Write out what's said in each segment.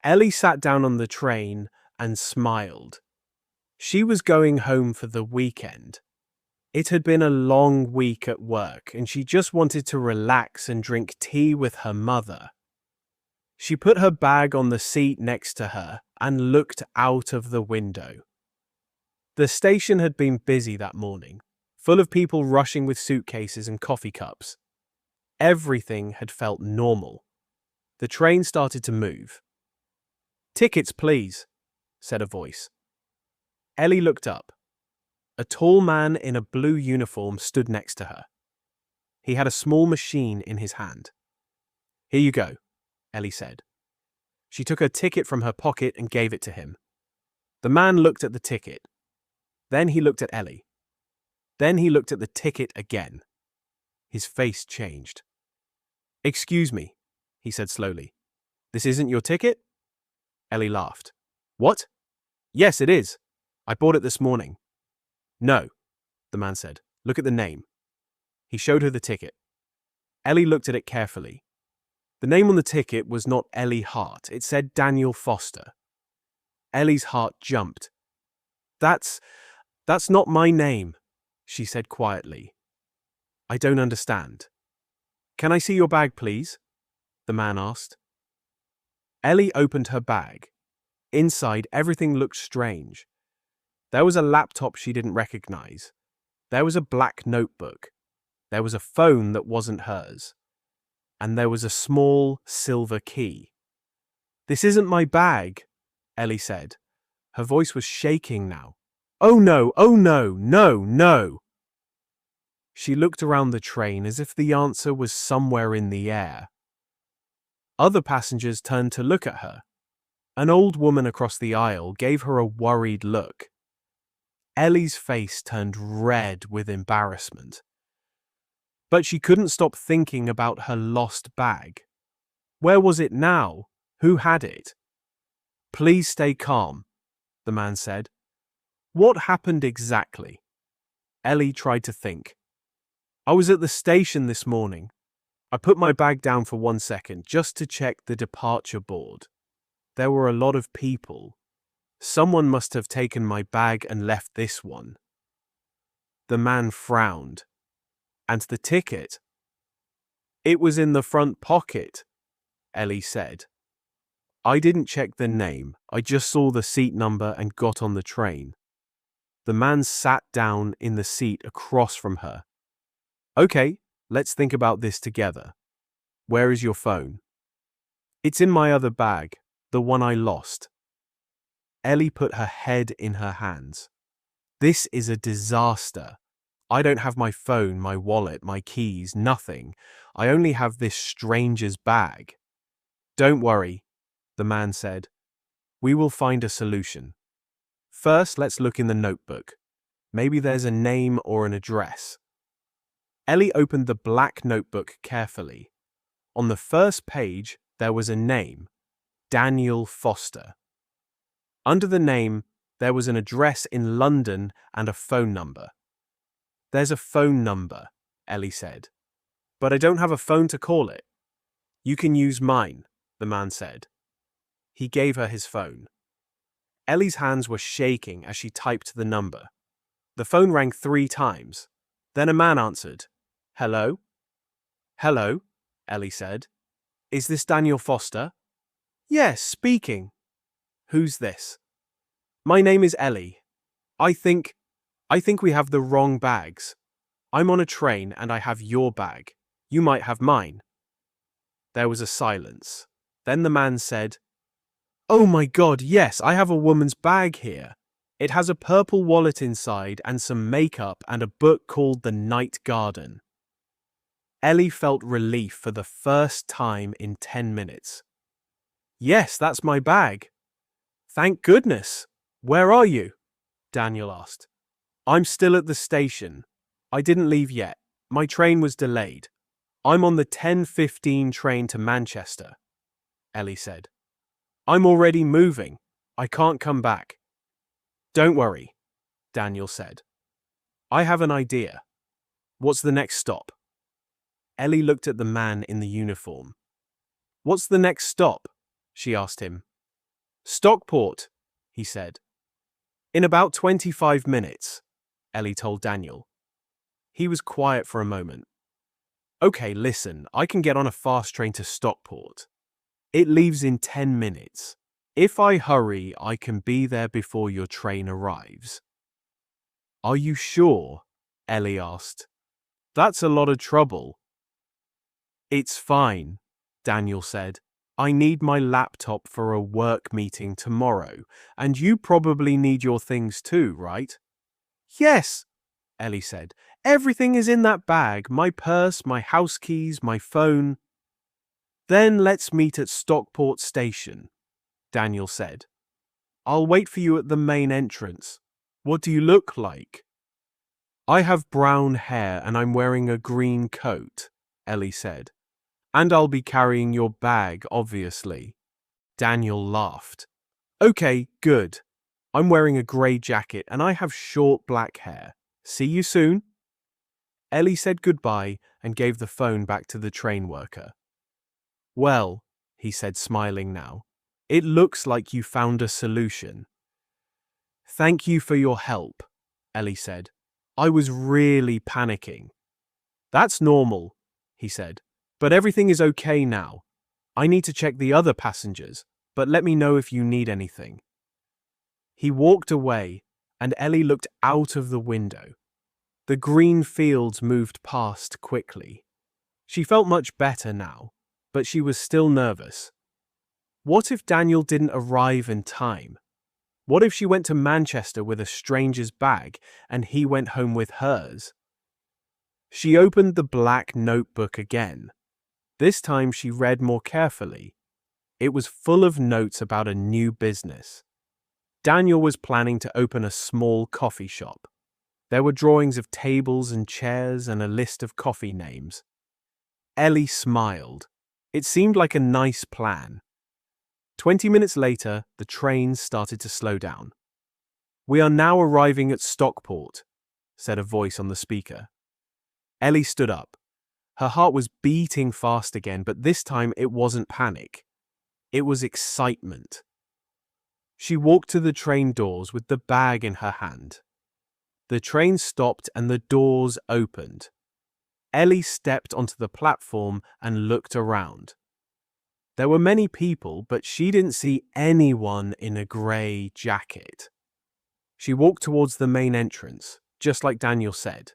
Ellie sat down on the train and smiled. She was going home for the weekend. It had been a long week at work, and she just wanted to relax and drink tea with her mother. She put her bag on the seat next to her and looked out of the window. The station had been busy that morning, full of people rushing with suitcases and coffee cups. Everything had felt normal. The train started to move. "Tickets, please," said a voice. Ellie looked up. A tall man in a blue uniform stood next to her. He had a small machine in his hand. "Here you go," Ellie said. She took her ticket from her pocket and gave it to him. The man looked at the ticket. Then he looked at Ellie. Then he looked at the ticket again. His face changed. "Excuse me," he said slowly. "This isn't your ticket?" Ellie laughed. "What? Yes, it is. I bought it this morning." "No," the man said. "Look at the name." He showed her the ticket. Ellie looked at it carefully. The name on the ticket was not Ellie Hart. It said Daniel Foster. Ellie's heart jumped. That's not my name," she said quietly. "I don't understand." "Can I see your bag, please?" the man asked. Ellie opened her bag. Inside, everything looked strange. There was a laptop she didn't recognize. There was a black notebook. There was a phone that wasn't hers. And there was a small silver key. "This isn't my bag," Ellie said. Her voice was shaking now. "Oh no, no, no." She looked around the train as if the answer was somewhere in the air. Other passengers turned to look at her. An old woman across the aisle gave her a worried look. Ellie's face turned red with embarrassment. But she couldn't stop thinking about her lost bag. Where was it now? Who had it? "Please stay calm," the man said. "What happened exactly?" Ellie tried to think. "I was at the station this morning. I put my bag down for 1 second just to check the departure board. There were a lot of people. Someone must have taken my bag and left this one." The man frowned. "And the ticket?" "It was in the front pocket," Ellie said. "I didn't check the name. I just saw the seat number and got on the train." The man sat down in the seat across from her. "Okay, let's think about this together. Where is your phone?" "It's in my other bag, the one I lost." Ellie put her head in her hands. "This is a disaster. I don't have my phone, my wallet, my keys, nothing. I only have this stranger's bag." "Don't worry," the man said. "We will find a solution. First, let's look in the notebook. Maybe there's a name or an address." Ellie opened the black notebook carefully. On the first page, there was a name, Daniel Foster. Under the name, there was an address in London and a phone number. "There's a phone number," Ellie said. "But I don't have a phone to call it." "You can use mine," the man said. He gave her his phone. Ellie's hands were shaking as she typed the number. The phone rang 3 times. Then a man answered. "Hello?" "Hello," Ellie said. "Is this Daniel Foster?" "Yes, speaking." "Who's this?" "My name is Ellie. I think we have the wrong bags. I'm on a train and I have your bag. You might have mine." There was a silence. Then the man said, "Oh my God, yes, I have a woman's bag here. It has a purple wallet inside and some makeup and a book called The Night Garden." Ellie felt relief for the first time in 10 minutes. "Yes, that's my bag." "Thank goodness. Where are you?" Daniel asked. "I'm still at the station. I didn't leave yet. My train was delayed. I'm on the 10:15 train to Manchester," Ellie said. "I'm already moving. I can't come back." "Don't worry," Daniel said. "I have an idea. What's the next stop?" Ellie looked at the man in the uniform. "What's the next stop?" she asked him. Stockport, he said. In about 25 minutes, Ellie told Daniel. He was quiet for a moment. Okay, listen, I can get on a fast train to Stockport. It leaves in 10 minutes. If I hurry, I can be there before your train arrives. Are you sure? Ellie asked. That's a lot of trouble. It's fine, Daniel said. I need my laptop for a work meeting tomorrow, and you probably need your things too, right? Yes, Ellie said. Everything is in that bag, my purse, my house keys, my phone. Then let's meet at Stockport Station, Daniel said. I'll wait for you at the main entrance. What do you look like? I have brown hair and I'm wearing a green coat, Ellie said. And I'll be carrying your bag, obviously. Daniel laughed. Okay, good. I'm wearing a grey jacket and I have short black hair. See you soon. Ellie said goodbye and gave the phone back to the train worker. Well, he said, smiling now, it looks like you found a solution. Thank you for your help, Ellie said. I was really panicking. That's normal, he said, but everything is okay now. I need to check the other passengers, but let me know if you need anything. He walked away, and Ellie looked out of the window. The green fields moved past quickly. She felt much better now, but she was still nervous. What if Daniel didn't arrive in time? What if she went to Manchester with a stranger's bag and he went home with hers? She opened the black notebook again. This time she read more carefully. It was full of notes about a new business. Daniel was planning to open a small coffee shop. There were drawings of tables and chairs and a list of coffee names. Ellie smiled. It seemed like a nice plan. 20 minutes later, the train started to slow down. We are now arriving at Stockport, said a voice on the speaker. Ellie stood up. Her heart was beating fast again, but this time it wasn't panic. It was excitement. She walked to the train doors with the bag in her hand. The train stopped and the doors opened. Ellie stepped onto the platform and looked around. There were many people, but she didn't see anyone in a grey jacket. She walked towards the main entrance, just like Daniel said.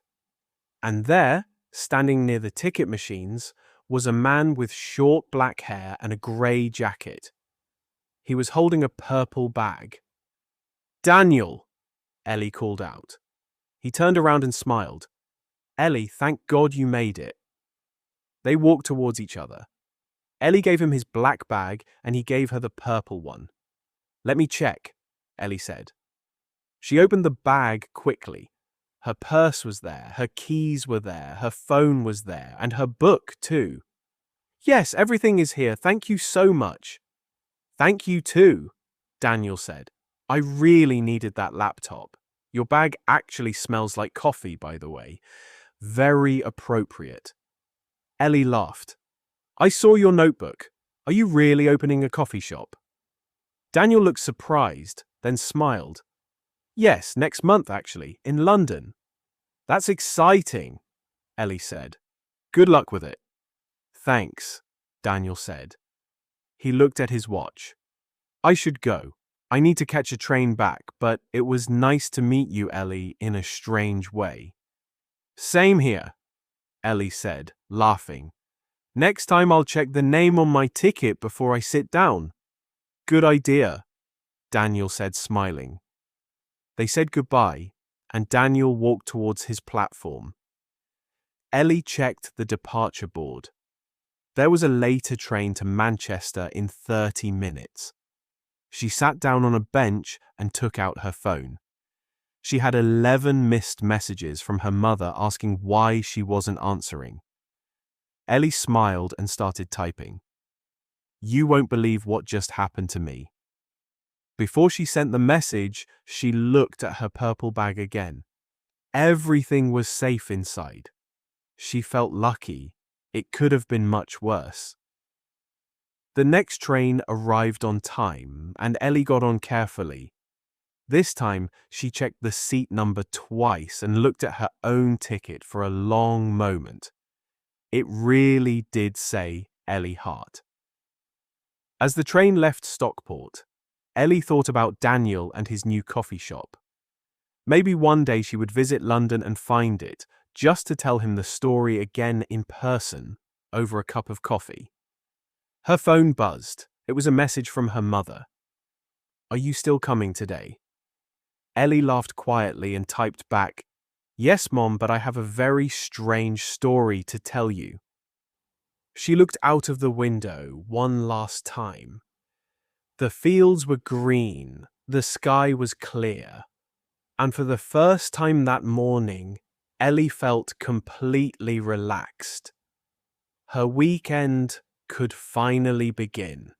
And there, standing near the ticket machines, was a man with short black hair and a grey jacket. He was holding a purple bag. Daniel, Ellie called out. He turned around and smiled. Ellie, thank God you made it. They walked towards each other. Ellie gave him his black bag and he gave her the purple one. Let me check, Ellie said. She opened the bag quickly. Her purse was there, her keys were there, her phone was there, and her book too. Yes, everything is here. Thank you so much. Thank you too, Daniel said. I really needed that laptop. Your bag actually smells like coffee, by the way. Very appropriate. Ellie laughed. I saw your notebook. Are you really opening a coffee shop? Daniel looked surprised, then smiled. Yes, next month actually, in London. That's exciting, Ellie said. Good luck with it. Thanks, Daniel said. He looked at his watch. I should go. I need to catch a train back, but it was nice to meet you, Ellie, in a strange way. Same here, Ellie said, laughing. Next time I'll check the name on my ticket before I sit down. Good idea, Daniel said, smiling. They said goodbye, and Daniel walked towards his platform. Ellie checked the departure board. There was a later train to Manchester in 30 minutes. She sat down on a bench and took out her phone. She had 11 missed messages from her mother asking why she wasn't answering. Ellie smiled and started typing. You won't believe what just happened to me. Before she sent the message, she looked at her purple bag again. Everything was safe inside. She felt lucky. It could have been much worse. The next train arrived on time, and Ellie got on carefully. This time, she checked the seat number twice and looked at her own ticket for a long moment. It really did say Ellie Hart. As the train left Stockport, Ellie thought about Daniel and his new coffee shop. Maybe one day she would visit London and find it, just to tell him the story again in person, over a cup of coffee. Her phone buzzed. It was a message from her mother. "Are you still coming today?" Ellie laughed quietly and typed back, "Yes, Mom, but I have a very strange story to tell you." She looked out of the window one last time. The fields were green, the sky was clear, and for the first time that morning, Ellie felt completely relaxed. Her weekend could finally begin.